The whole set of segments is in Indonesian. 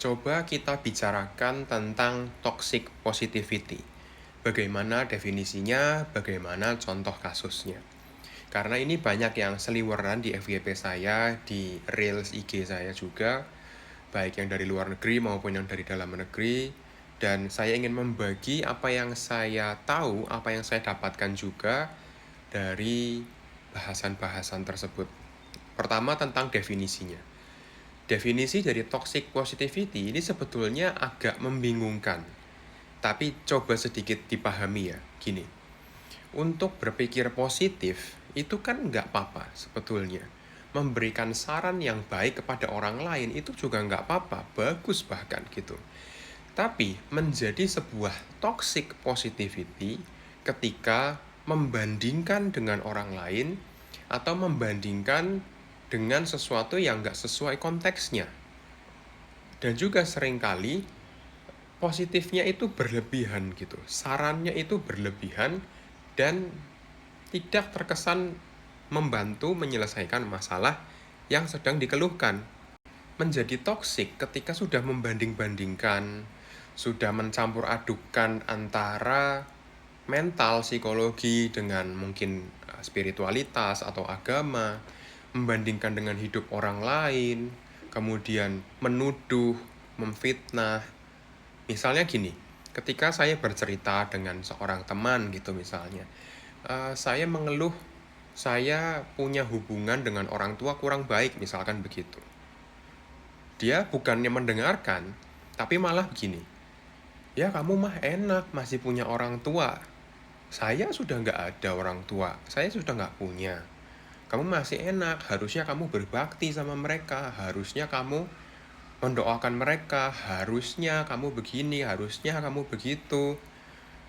Coba kita bicarakan tentang toxic positivity. Bagaimana definisinya, bagaimana contoh kasusnya. Karena ini banyak yang seliweran di FYP saya, di Reels IG saya juga, baik yang dari luar negeri maupun yang dari dalam negeri. Dan saya ingin membagi apa yang saya tahu, apa yang saya dapatkan juga dari bahasan-bahasan tersebut. Pertama tentang definisinya. Definisi dari toxic positivity ini sebetulnya agak membingungkan. Tapi coba sedikit dipahami ya, gini. Untuk berpikir positif, itu kan nggak apa-apa sebetulnya. Memberikan saran yang baik kepada orang lain itu juga nggak apa-apa, bagus bahkan gitu. Tapi menjadi sebuah toxic positivity ketika membandingkan dengan orang lain atau membandingkan dengan sesuatu yang nggak sesuai konteksnya. Dan juga seringkali positifnya itu berlebihan gitu. Sarannya itu berlebihan dan tidak terkesan membantu menyelesaikan masalah yang sedang dikeluhkan. Menjadi toksik ketika sudah membanding-bandingkan, sudah mencampur adukan antara mental, psikologi dengan mungkin spiritualitas atau agama, membandingkan dengan hidup orang lain, kemudian menuduh, memfitnah. Misalnya gini, ketika saya bercerita dengan seorang teman gitu misalnya, saya mengeluh saya punya hubungan dengan orang tua kurang baik misalkan begitu. Dia bukannya mendengarkan, tapi malah begini, ya kamu mah enak masih punya orang tua. Saya sudah nggak ada orang tua, saya sudah nggak punya. Kamu masih enak, harusnya kamu berbakti sama mereka, harusnya kamu mendoakan mereka, harusnya kamu begini, harusnya kamu begitu.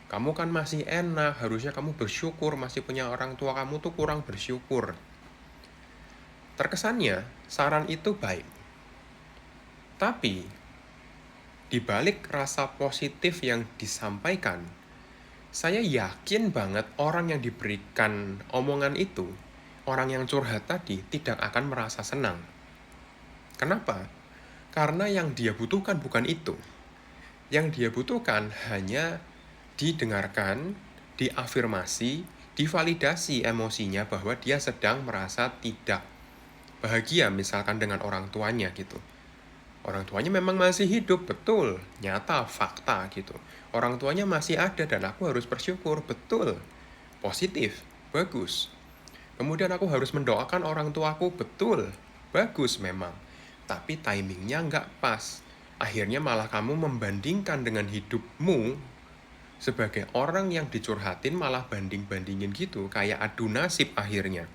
Kamu kan masih enak, harusnya kamu bersyukur masih punya orang tua, kamu tuh kurang bersyukur. Terkesannya, saran itu baik. Tapi, di balik rasa positif yang disampaikan, saya yakin banget orang yang diberikan omongan itu, orang yang curhat tadi, tidak akan merasa senang. Kenapa? Karena yang dia butuhkan bukan itu. Yang dia butuhkan hanya didengarkan, diafirmasi, divalidasi emosinya bahwa dia sedang merasa tidak bahagia misalkan dengan orang tuanya gitu. Orang tuanya memang masih hidup, betul, nyata, fakta gitu. Orang tuanya masih ada dan aku harus bersyukur, betul, positif, bagus. Kemudian aku harus mendoakan orang tuaku, betul, bagus memang. Tapi timingnya nggak pas. Akhirnya malah kamu membandingkan dengan hidupmu sebagai orang yang dicurhatin malah banding-bandingin gitu, kayak adu nasib akhirnya.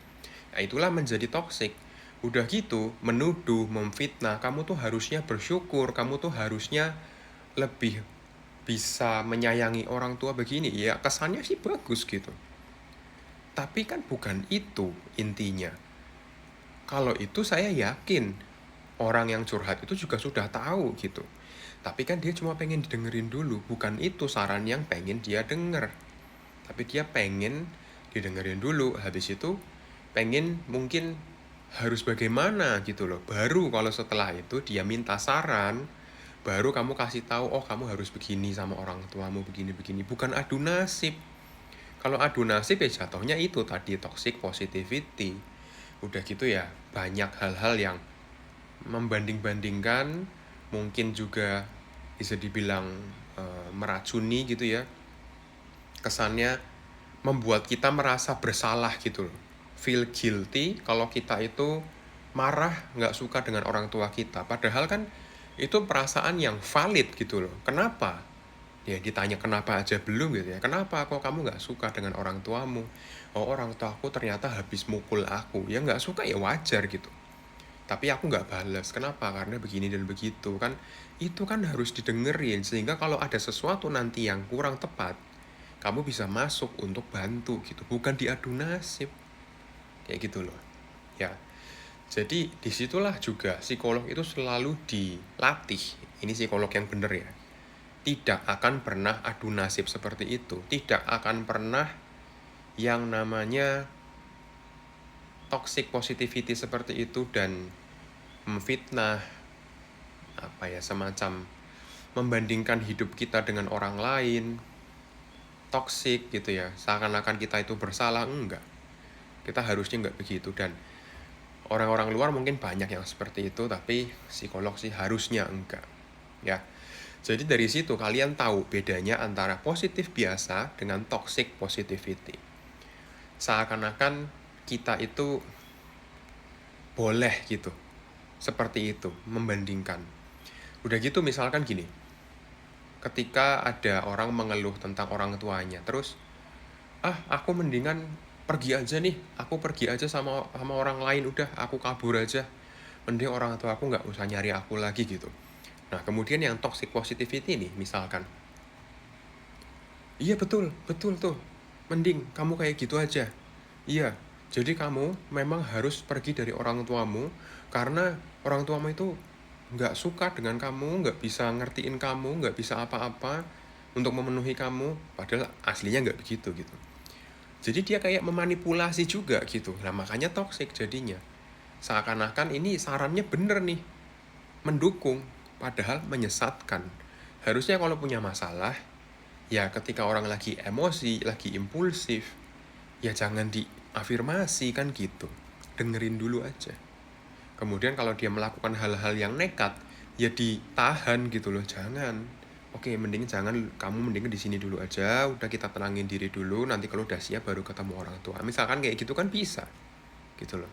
Nah, itulah menjadi toksik. Udah gitu, menuduh, memfitnah, kamu tuh harusnya bersyukur, kamu tuh harusnya lebih bisa menyayangi orang tua begini. Ya, kesannya sih bagus gitu. Tapi kan bukan itu intinya. Kalau itu saya yakin orang yang curhat itu juga sudah tahu gitu. Tapi kan dia cuma pengen didengerin dulu, bukan itu saran yang pengen dia denger. Tapi dia pengen didengerin dulu, habis itu pengen mungkin harus bagaimana gitu loh. Baru kalau setelah itu dia minta saran, baru kamu kasih tahu, oh kamu harus begini sama orang tuamu begini-begini. Bukan adu nasib. Kalau adu nasib ya jatuhnya itu tadi toxic positivity. Udah gitu ya banyak hal-hal yang membanding-bandingkan, mungkin juga bisa dibilang meracuni gitu ya. Kesannya membuat kita merasa bersalah gitu loh. Feel guilty kalau kita itu marah, nggak suka dengan orang tua kita. Padahal kan itu perasaan yang valid gitu loh. Kenapa? Ya ditanya kenapa aja belum gitu ya. Kenapa kok kamu nggak suka dengan orang tuamu? Oh orang tuaku ternyata habis mukul aku. Ya nggak suka ya wajar gitu. Tapi aku nggak balas. Kenapa? Karena begini dan begitu kan. Itu kan harus didengerin. Sehingga kalau ada sesuatu nanti yang kurang tepat, kamu bisa masuk untuk bantu gitu. Bukan diadu nasib. Kayak gitu loh. Ya. Jadi disitulah juga psikolog itu selalu dilatih. Ini psikolog yang bener ya. Tidak akan pernah adu nasib seperti itu. Tidak akan pernah yang namanya toxic positivity seperti itu dan memfitnah semacam membandingkan hidup kita dengan orang lain, toksik gitu ya, seakan-akan kita itu bersalah. Enggak, kita harusnya enggak begitu. Dan orang-orang luar mungkin banyak yang seperti itu, tapi psikolog sih harusnya enggak ya. Jadi dari situ kalian tahu bedanya antara positif biasa dengan toxic positivity. Seakan-akan kita itu boleh gitu, seperti itu, membandingkan. Udah gitu misalkan gini, ketika ada orang mengeluh tentang orang tuanya, terus, aku mendingan pergi aja nih, aku pergi aja sama orang lain, udah aku kabur aja, mending orang tua aku nggak usah nyari aku lagi gitu. Nah kemudian yang toxic positivity nih, misalkan, iya betul, betul tuh, mending kamu kayak gitu aja. Iya, jadi kamu memang harus pergi dari orang tuamu, karena orang tuamu itu nggak suka dengan kamu, nggak bisa ngertiin kamu, nggak bisa apa-apa untuk memenuhi kamu, padahal aslinya nggak begitu gitu. Jadi dia kayak memanipulasi juga gitu. Nah makanya toxic jadinya. Seakan-akan ini sarannya bener nih, mendukung, padahal menyesatkan. Harusnya kalau punya masalah, ya ketika orang lagi emosi, lagi impulsif, ya jangan diafirmasi kan gitu. Dengerin dulu aja. Kemudian kalau dia melakukan hal-hal yang nekat, ya ditahan gitu loh, jangan. Oke, mending jangan, kamu mending di sini dulu aja, udah kita tenangin diri dulu, nanti kalau udah siap baru ketemu orang tua. Misalkan kayak gitu kan bisa. Gitu loh.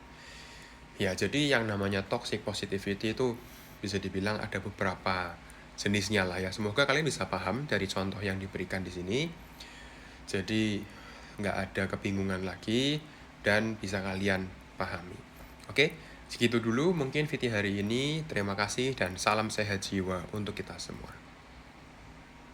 Ya, jadi yang namanya toxic positivity itu bisa dibilang ada beberapa jenisnya lah ya. Semoga kalian bisa paham dari contoh yang diberikan di sini. Jadi nggak ada kebingungan lagi dan bisa kalian pahami. Oke, segitu dulu mungkin video hari ini. Terima kasih dan salam sehat jiwa untuk kita semua.